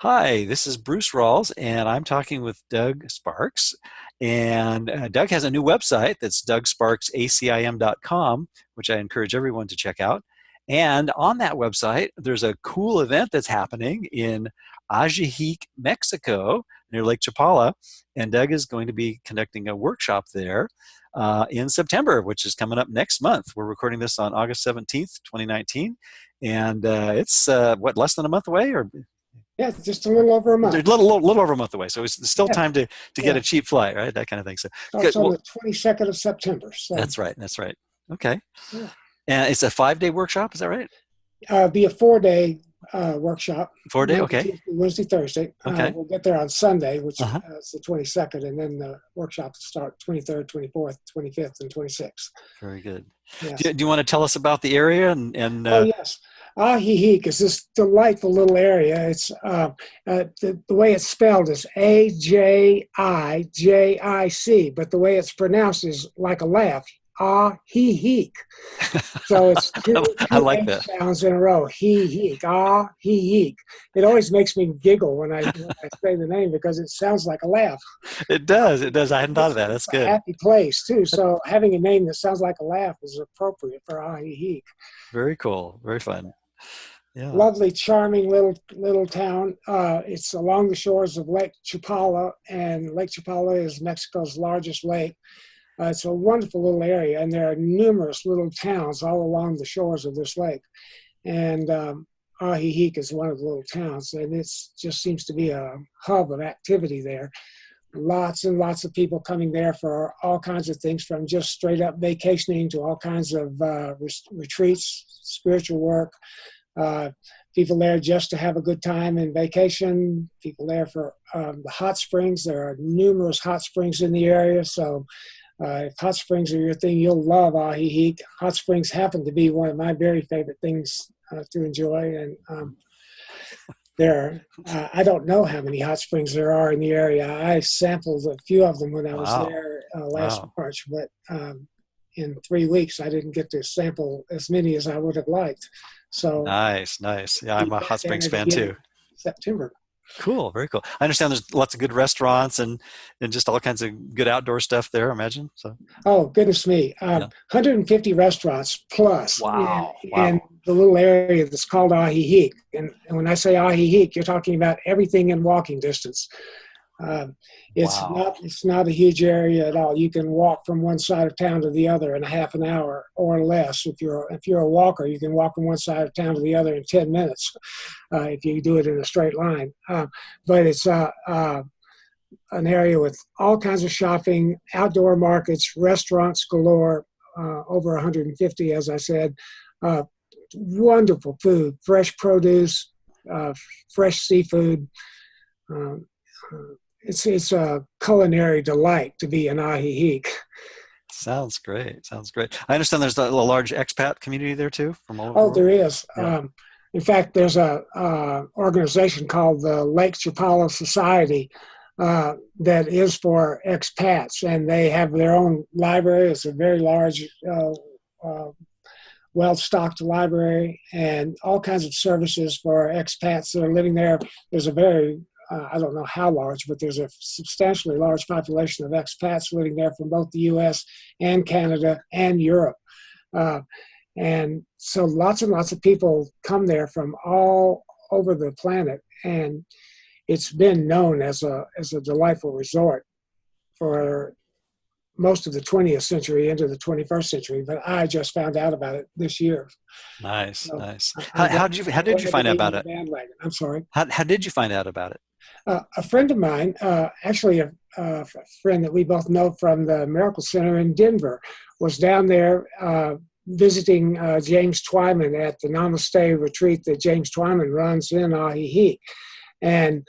Hi, this is Bruce Rawles, and I'm talking with Doug Sparks. And Doug has a new website that's dougsparksacim.com, which I encourage everyone to check out. And on that website, there's a cool event that's happening in Ajijic, Mexico, near Lake Chapala. And Doug is going to be conducting a workshop there in September, which is coming up next month. We're recording this on August 17th, 2019. And it's, less than a month away, or Yeah, it's just a little over a they're month. little over a month away, so it's still Yeah, time to get yeah. a cheap flight, right? That kind of thing. So good. Starts on Well, the 22nd of September. So, that's right. That's right. Okay. yeah. And it's a 5-day workshop. Is that right? Be a 4-day workshop, 4 day. Monday, Okay. Tuesday, Wednesday, Thursday. Okay. We'll get there on Sunday, which Uh huh. is the 22nd, and then the workshop will start 23rd, 24th, 25th, and 26th. Very good. Yes. Do you want to tell us about the area and Oh, yes. Ajijic is this delightful little area. It's the way it's spelled is Ajijic, but the way it's pronounced is like a laugh. Ajijic. So it's I two like H that. sounds in a row. He. It always makes me giggle when I say the name because it sounds like a laugh. It does. It does. I hadn't thought of that. It's That's a good. happy place too. So having a name that sounds like a laugh is appropriate for Ahihi. Very cool. Very fun. Yeah. Lovely, charming little town. It's along the shores of Lake Chapala, and Lake Chapala is Mexico's largest lake. It's a wonderful little area, and there are numerous little towns all along the shores of this lake. And Ajijic is one of the little towns, and it just seems to be a hub of activity there. Lots and lots of people coming there for all kinds of things, from just straight up vacationing to all kinds of retreats, spiritual work. Uh, People there just to have a good time and vacation. People there for the hot springs. There are numerous hot springs in the area, so if hot springs are your thing, you'll love Ajijic. Hot springs happen to be one of my very favorite things to enjoy. And I don't know how many hot springs there are in the area. I sampled a few of them when I was Wow. there last Wow. March, but in 3 weeks, I didn't get to sample as many as I would have liked. So Nice. Nice. Yeah, be I'm a back Hot at Springs it fan again too. in September. Cool, very cool. I understand there's lots of good restaurants and just all kinds of good outdoor stuff there, I imagine. So, Oh, goodness me. yeah. 150 restaurants plus Wow. in Wow. the little area that's called Ajijic. And when I say Ajijic, you're talking about everything in walking distance. Um, Wow. it's not a huge area at all. You can walk from one side of town to the other in a half an hour or less. If you're a walker, you can walk from one side of town to the other in 10 minutes if you do it in a straight line. But it's an area with all kinds of shopping, outdoor markets, restaurants galore, over 150, as I said. Uh, Wonderful food, fresh produce, uh, fresh seafood. Um, it's a culinary delight to be in Ajijic. Sounds great. Sounds great. I understand there's a large expat community there too from all over the Oh, world. there is. Yeah. In fact, there's a organization called the Lake Chapala Society that is for expats, and they have their own library. It's a very large, uh, well-stocked library, and all kinds of services for expats that are living there. There's a very I don't know how large, but there's a substantially large population of expats living there from both the U.S. and Canada and Europe. Uh, and so lots and lots of people come there from all over the planet, and it's been known as a delightful resort for most of the 20th century into the 21st century. But I just found out about it this year. Nice, So nice. I'm glad, How I'm did you glad to find out be about on the it? bandwagon. I'm sorry. How did you find out about it? A friend of mine, actually a friend that we both know from the Miracle Center in Denver, was down there visiting James Twyman at the Namaste retreat that James Twyman runs in Ahihi. And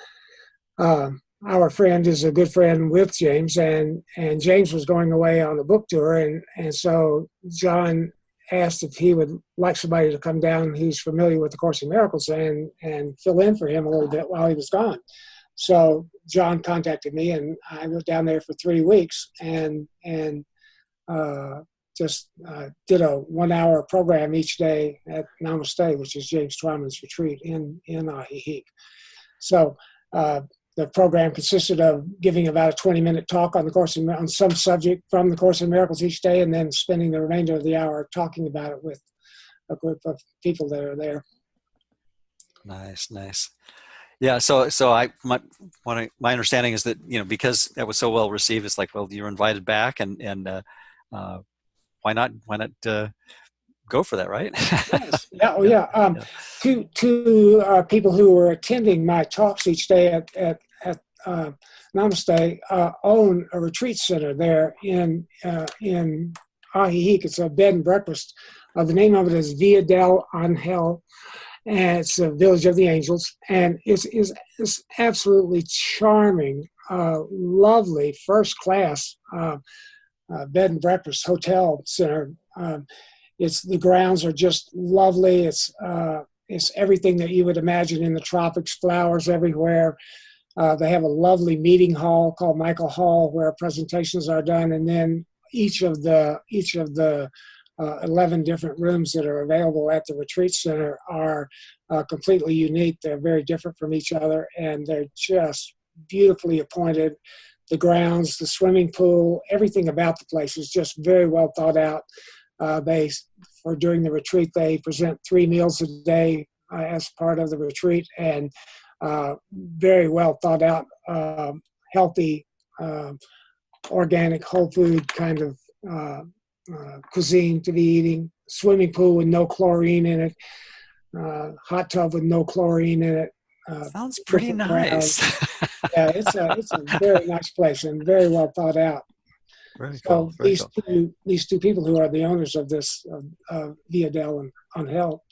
our friend is a good friend with James, and James was going away on a book tour, and so John asked if he would like somebody to come down who's familiar with the Course in Miracles and fill in for him a little bit while he was gone. So John contacted me, and I went down there for 3 weeks and just did a 1-hour program each day at Namaste, which is James Twyman's retreat in Ahihi. So the program consisted of giving about a 20-minute talk on the on some subject from the Course in Miracles each day, and then spending the remainder of the hour talking about it with a group of people that are there. Nice, nice. Yeah, so my understanding is that, because that was so well received, it's like, well, you're invited back, and why not go for that, right? Yes. Yeah. Oh, Yeah, yeah. yeah. Two people who were attending my talks each day at Namaste own a retreat center there in Ajijic. It's a bed and breakfast. The name of it is Villa del Angel, and it's a village of the angels, and it's absolutely charming, lovely, first class bed and breakfast hotel center. The grounds are just lovely. It's everything that you would imagine in the tropics, flowers everywhere. They have a lovely meeting hall called Michael Hall where presentations are done, and then each of the 11 different rooms that are available at the retreat center are completely unique. They're very different from each other, and they're just beautifully appointed. The grounds, the swimming pool, everything about the place is just very well thought out. During the retreat, they present 3 meals a day as part of the retreat, and very well thought out, healthy, organic, whole food kind of cuisine to be eating. Swimming pool with no chlorine in it, hot tub with no chlorine in it. Sounds pretty nice. Yeah, it's a very nice place and very well thought out. Very So cool. Very cool. these two people who are the owners of this Villa del Angel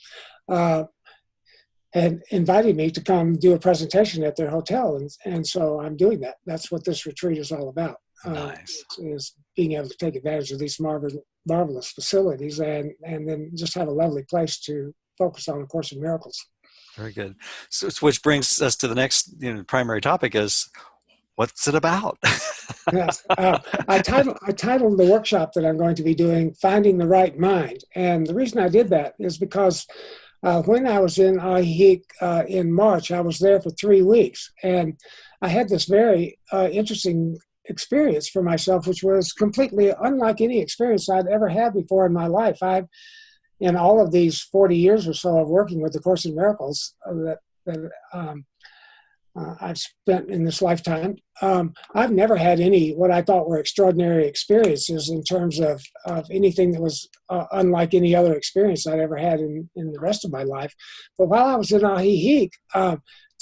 had invited me to come do a presentation at their hotel, and so I'm doing that. That's what this retreat is all about. Nice. Is being able to take advantage of these marvelous facilities, and then just have a lovely place to focus on A Course in Miracles. Very good. So, which brings us to the next primary topic is, what's it about? Yes. I titled the workshop that I'm going to be doing, Finding the Right Mind. And the reason I did that is because when I was in Ajijic in March, I was there for 3 weeks. And I had this very interesting experience for myself, which was completely unlike any experience I'd ever had before in my life. In all of these 40 years or so of working with the Course in Miracles that I've spent in this lifetime, I've never had any what I thought were extraordinary experiences in terms of anything that was unlike any other experience I'd ever had in the rest of my life. But while I was in Ajijic,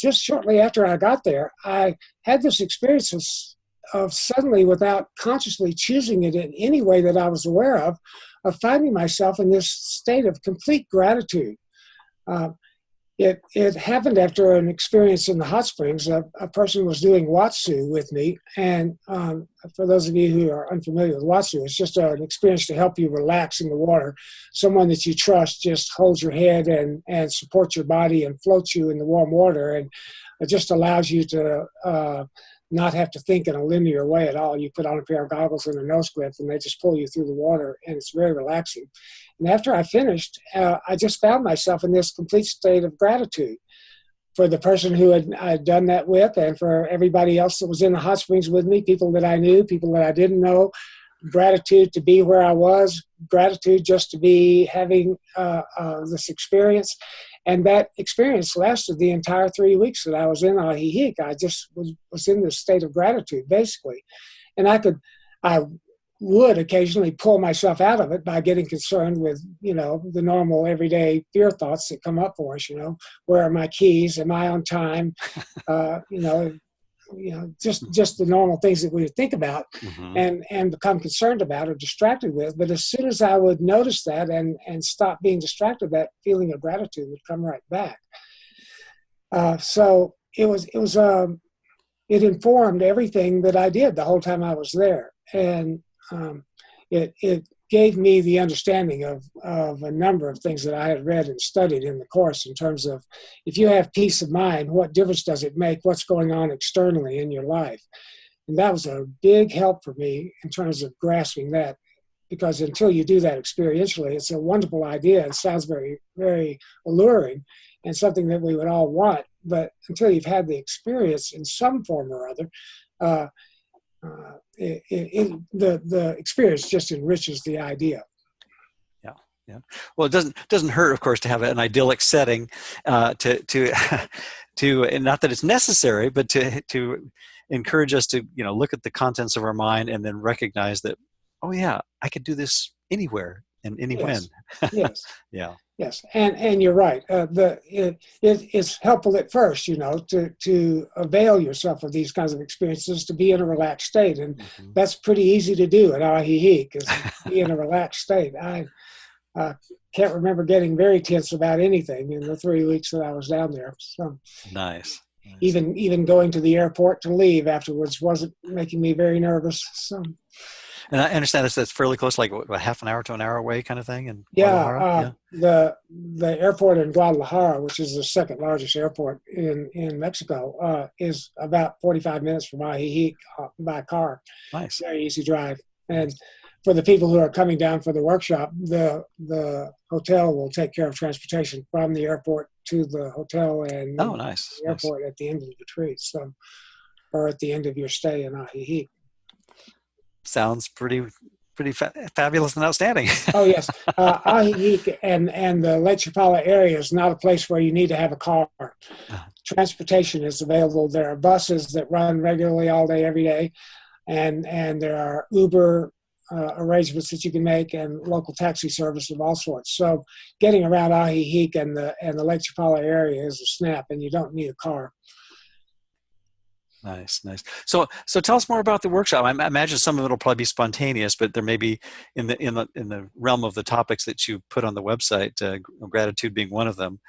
just shortly after I got there, I had this experience of suddenly, without consciously choosing it in any way that I was aware of finding myself in this state of complete gratitude. It happened after an experience in the hot springs. A person was doing Watsu with me, and for those of you who are unfamiliar with Watsu, it's just an experience to help you relax in the water. Someone that you trust just holds your head and supports your body and floats you in the warm water, and it just allows you to not have to think in a linear way at all. You put on a pair of goggles and a nose clip, and they just pull you through the water, and it's very relaxing. And after I finished, I just found myself in this complete state of gratitude for the person who I'd done that with, and for everybody else that was in the hot springs with me, people that I knew, people that I didn't know. Gratitude to be where I was, gratitude just to be having this experience. And that experience lasted the entire 3 weeks that I was in Ajijic. I just was in this state of gratitude, basically. And I would occasionally pull myself out of it by getting concerned with, the normal everyday fear thoughts that come up for us, where are my keys? Am I on time? Just the normal things that we would think about and become concerned about or distracted with. But as soon as I would notice that and stop being distracted, that feeling of gratitude would come right back. So it informed everything that I did the whole time I was there. And it gave me the understanding of a number of things that I had read and studied in the Course in terms of, if you have peace of mind, what difference does it make what's going on externally in your life? And that was a big help for me in terms of grasping that, because until you do that experientially, it's a wonderful idea. It sounds very, very alluring. and something that we would all want. But until you've had the experience in some form or other, uh, the experience just enriches the idea. Yeah, yeah. Well, it doesn't hurt, of course, to have an idyllic setting, to to, and not that it's necessary, but to encourage us to look at the contents of our mind and then recognize that, oh yeah, I could do this anywhere and anywhen. Yes, yes. Yeah. Yes, and you're right. It's helpful at first, to avail yourself of these kinds of experiences, to be in a relaxed state, and Mm-hmm. that's pretty easy to do at Ahihic, is be in a relaxed state. I can't remember getting very tense about anything in the 3 weeks that I was down there. So Nice. Nice. even going to the airport to leave afterwards wasn't making me very nervous. So. And I understand that's fairly close, like what, half an hour to an hour away kind of thing in Guadalajara? Yeah, the airport in Guadalajara, which is the second largest airport in Mexico, is about 45 minutes from Ajijic by car. Nice. Very easy drive. And for the people who are coming down for the workshop, the hotel will take care of transportation from the airport to the hotel and nice. the airport at the end of the retreat, or at the end of your stay in Ajijic. Sounds pretty fabulous and outstanding. Oh yes, Ajijic and the Lake Chapala area is not a place where you need to have a car. Transportation is available. There are buses that run regularly all day, every day, and there are Uber arrangements that you can make, and local taxi service of all sorts. So getting around Ajijic and the Lake Chapala area is a snap, and you don't need a car. Nice. So tell us more about the workshop. I imagine some of it will probably be spontaneous, but there may be in the realm of the topics that you put on the website, gratitude being one of them,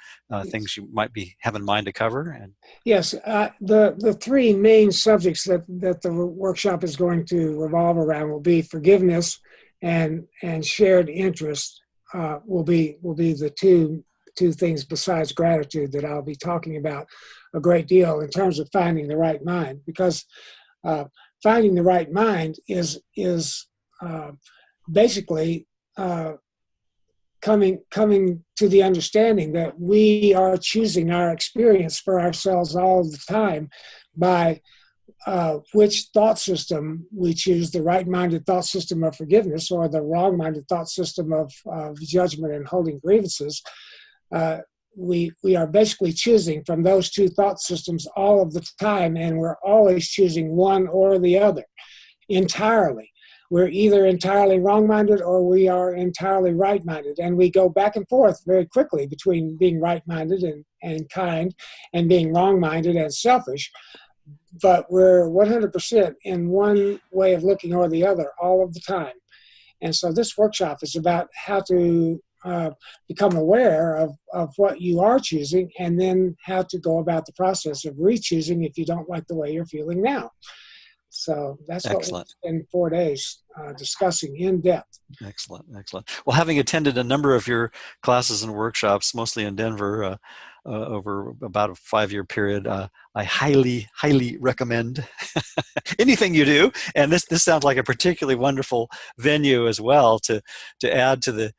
things you might have in mind to cover. And yes, the three main subjects that the workshop is going to revolve around will be forgiveness and shared interest. Will be the two things besides gratitude that I'll be talking about a great deal in terms of finding the right mind, because finding the right mind is basically coming to the understanding that we are choosing our experience for ourselves all the time by which thought system we choose, the right-minded thought system of forgiveness or the wrong-minded thought system of judgment and holding grievances. We are basically choosing from those two thought systems all of the time, and we're always choosing one or the other entirely. We're either entirely wrong-minded or we are entirely right-minded, and we go back and forth very quickly between being right-minded and kind and being wrong-minded and selfish, but we're 100% in one way of looking or the other all of the time. And so this workshop is about how to become aware of what you are choosing, and then how to go about the process of re-choosing if you don't like the way you're feeling now. So that's Excellent. what we'll spend 4 days discussing in depth. Excellent. Well, having attended a number of your classes and workshops, mostly in Denver, over about a 5-year period, I highly recommend anything you do. And this sounds like a particularly wonderful venue as well to add to the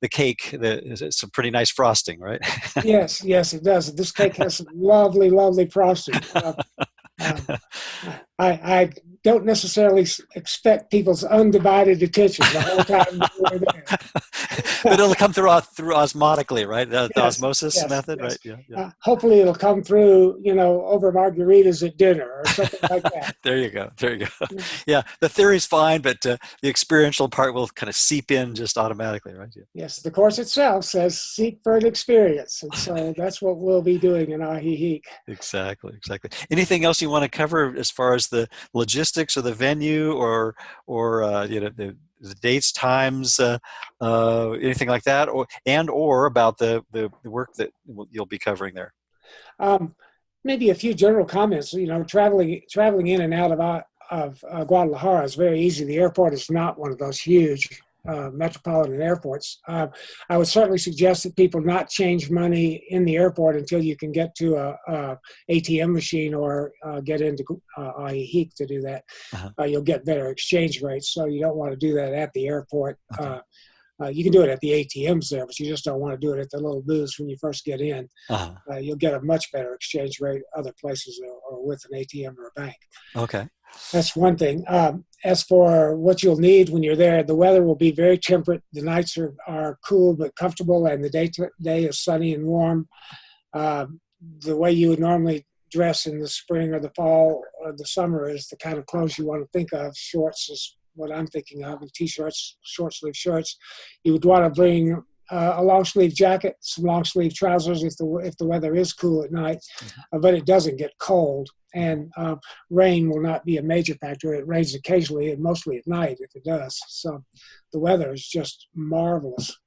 cake. It's a pretty nice frosting, right? Yes, it does. This cake has some lovely frosting. I don't necessarily expect people's undivided attention the whole time we're there. But it'll come through osmotically, right? The osmosis method, yes. Right? Yeah. Hopefully it'll come through, over margaritas at dinner or something like that. There you go. Yeah, the theory's fine, but the experiential part will kind of seep in just automatically, right? Yeah. Yes, the course itself says seek for an experience, and so that's what we'll be doing in Ajijic. Exactly. Anything else you want to cover as far as the logistics of the venue, or the dates, times, anything like that, or about the work that you'll be covering there? Maybe a few general comments. Traveling in and out of Guadalajara is very easy. The airport is not one of those huge metropolitan airports. I would certainly suggest that people not change money in the airport until you can get to a ATM machine or get into Ajijic to do that. Uh-huh. You'll get better exchange rates, so you don't want to do that at the airport. Okay. You can do it at the ATMs there, but you just don't want to do it at the little booths when you first get in. Uh-huh. You'll get a much better exchange rate other places or with an ATM or a bank. Okay. That's one thing. As for what you'll need when you're there, the weather will be very temperate. The nights are cool but comfortable, and the day is sunny and warm. The way you would normally dress in the spring or the fall or the summer is the kind of clothes you want to think of. Shorts is what I'm thinking of, and t-shirts, short sleeve shirts. You would want to bring a long sleeve jacket, some long sleeve trousers if the weather is cool at night, but it doesn't get cold. And rain will not be a major factor. It rains occasionally and mostly at night if it does. So the weather is just marvelous.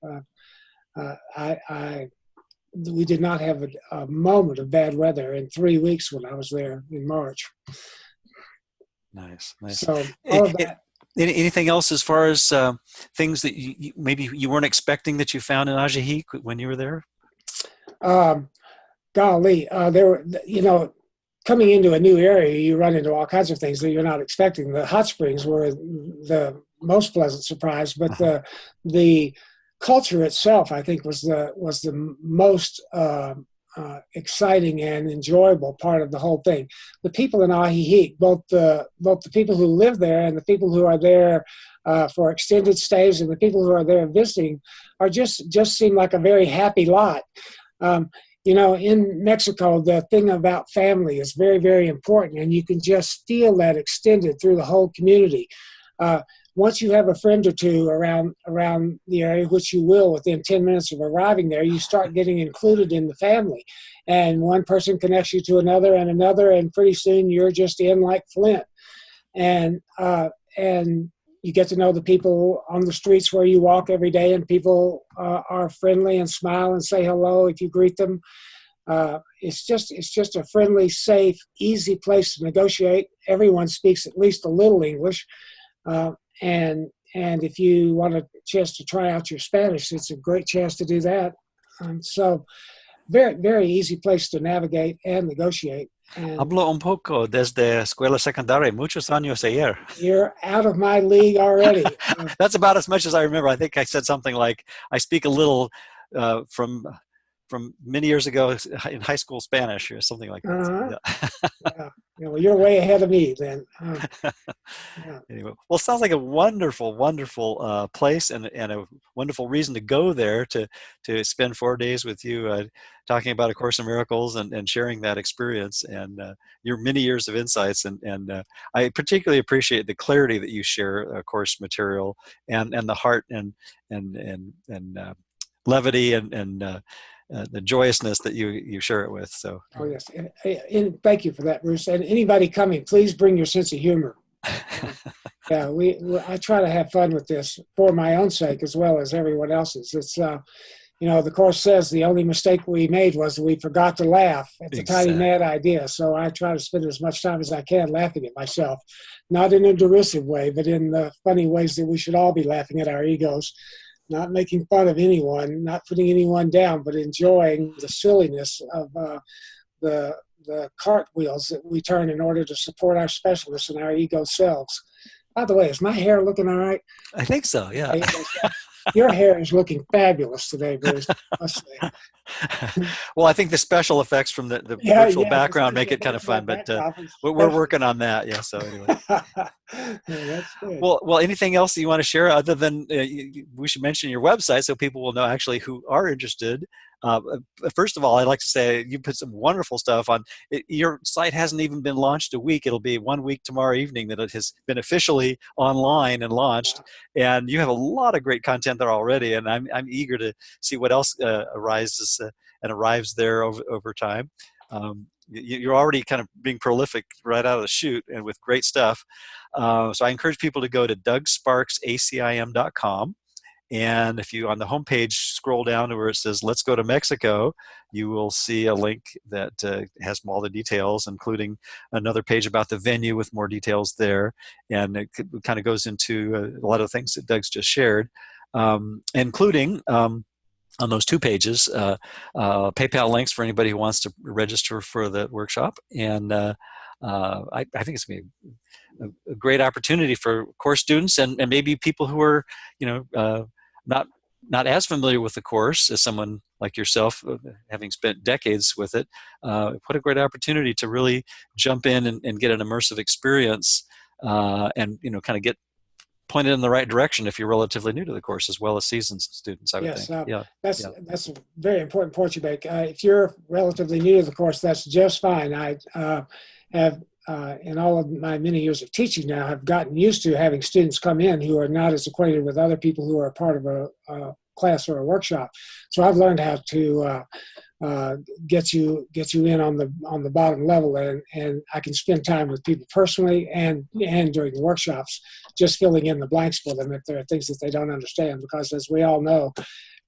We did not have a moment of bad weather in 3 weeks when I was there in March. Nice, nice. So all of that. Anything else as far as things that maybe you weren't expecting that you found in Ajahik when you were there? Golly, there were, coming into a new area, you run into all kinds of things that you're not expecting. The hot springs were the most pleasant surprise, but the culture itself, I think, was the most exciting and enjoyable part of the whole thing. The people in Ajahik, both the people who live there and the people who are there for extended stays and the people who are there visiting, are just seem like a very happy lot. In Mexico, the thing about family is very, very important, and you can just feel that extended through the whole community. Once you have a friend or two around the area, which you will within 10 minutes of arriving there, you start getting included in the family. And one person connects you to another, and pretty soon you're just in like Flint. And you get to know the people on the streets where you walk every day, and people are friendly and smile and say hello if you greet them. It's just a friendly, safe, easy place to negotiate. Everyone speaks at least a little English. And if you want a chance to try out your Spanish, it's a great chance to do that. So very, very easy place to navigate and negotiate. And Hablo un poco desde escuela secundaria, muchos años ayer. You're out of my league already. That's about as much as I remember. I think I said something like, I speak a little from many years ago in high school Spanish or something like that. Yeah. Well, you're way ahead of me then. Anyway, well, it sounds like a wonderful, wonderful place and a wonderful reason to go there to spend 4 days with you talking about A Course in Miracles and sharing that experience and your many years of insights. And I particularly appreciate the clarity that you share course material and the heart and levity and the joyousness that you share it with. So. Oh yes, and thank you for that, Bruce. And anybody coming, please bring your sense of humor. Yeah, I try to have fun with this for my own sake as well as everyone else's. It's the Course says the only mistake we made was we forgot to laugh. It's Exactly. a tiny mad idea, so I try to spend as much time as I can laughing at myself, not in a derisive way, but in the funny ways that we should all be laughing at our egos. Not making fun of anyone, not putting anyone down, but enjoying the silliness of the cartwheels that we turn in order to support our specialists and our ego selves. By the way, is my hair looking all right? I think so, yeah. Your hair is looking fabulous today, Bruce. Well, I think the special effects from the virtual background make it kind of fun, but we're working on that. Yeah. So anyway. That's good. Well, anything else that you want to share other than we should mention your website so people will know actually who are interested. First of all, I'd like to say you put some wonderful stuff on. Your site hasn't even been launched a week. It'll be 1 week tomorrow evening that it has been officially online and launched. And you have a lot of great content there already. And I'm eager to see what else arises and arrives there over time. You're already kind of being prolific right out of the chute and with great stuff. So I encourage people to go to DougSparksACIM.com. And if you on the homepage scroll down to where it says "Let's go to Mexico," you will see a link that has all the details, including another page about the venue with more details there. And it kind of goes into a lot of things that Doug's just shared, including on those 2 pages, PayPal links for anybody who wants to register for the workshop. And I think it's going to be a great opportunity for course students and maybe people who are, not not as familiar with the course as someone like yourself, having spent decades with it, what a great opportunity to really jump in and get an immersive experience, and kind of get pointed in the right direction if you're relatively new to the course, as well as seasoned students, I would Yes, think. Yeah, that's yeah, that's a very important point you make. If you're relatively new to the course, that's just fine. I have, in all of my many years of teaching now, have gotten used to having students come in who are not as acquainted with other people who are part of a class or a workshop. So I've learned how to uh, get you in on the bottom level, and I can spend time with people personally and during the workshops, just filling in the blanks for them if there are things that they don't understand. Because as we all know,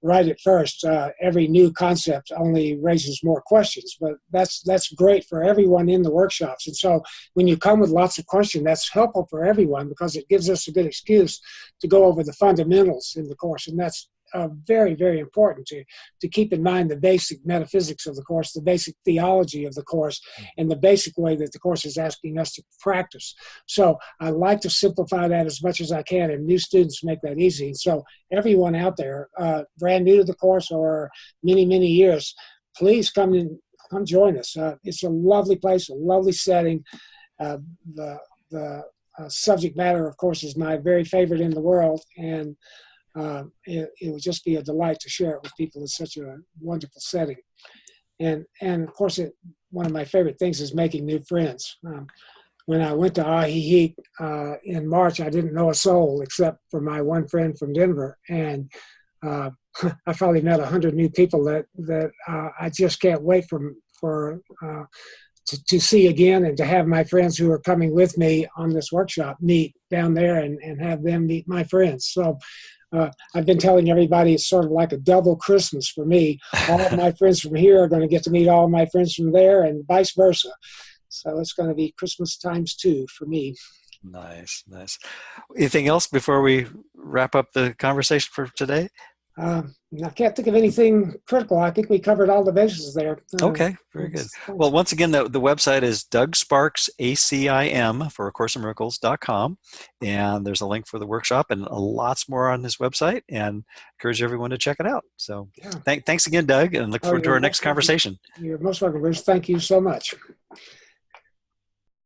right at first, every new concept only raises more questions. But that's great for everyone in the workshops. And so when you come with lots of questions, that's helpful for everyone because it gives us a good excuse to go over the fundamentals in the course, and that's very, very important to keep in mind the basic metaphysics of the course, the basic theology of the course, and the basic way that the course is asking us to practice. So I like to simplify that as much as I can, and new students make that easy. So everyone out there, brand new to the course or many, many years, please come join us. It's a lovely place, a lovely setting. The subject matter, of course, is my very favorite in the world, and it would just be a delight to share it with people in such a wonderful setting. And of course, one of my favorite things is making new friends. When I went to Ahihi in March, I didn't know a soul except for my one friend from Denver, and I probably met 100 new people that I just can't wait to see again, and to have my friends who are coming with me on this workshop meet down there and have them meet my friends. So I've been telling everybody it's sort of like a double Christmas for me. All of my friends from here are going to get to meet all of my friends from there, and vice versa. So it's going to be Christmas times two for me. nice, nice. Anything else before we wrap up the conversation for today? I can't think of anything critical. I think we covered all the bases there. Okay, very good. Well, once again, the website is Doug Sparks, ACIM, for A Course in Miracles.com. And there's a link for the workshop and lots more on this website, and encourage everyone to check it out. So Yeah. thanks again, Doug, and look forward to our next conversation. You're most welcome, Bruce. Thank you so much.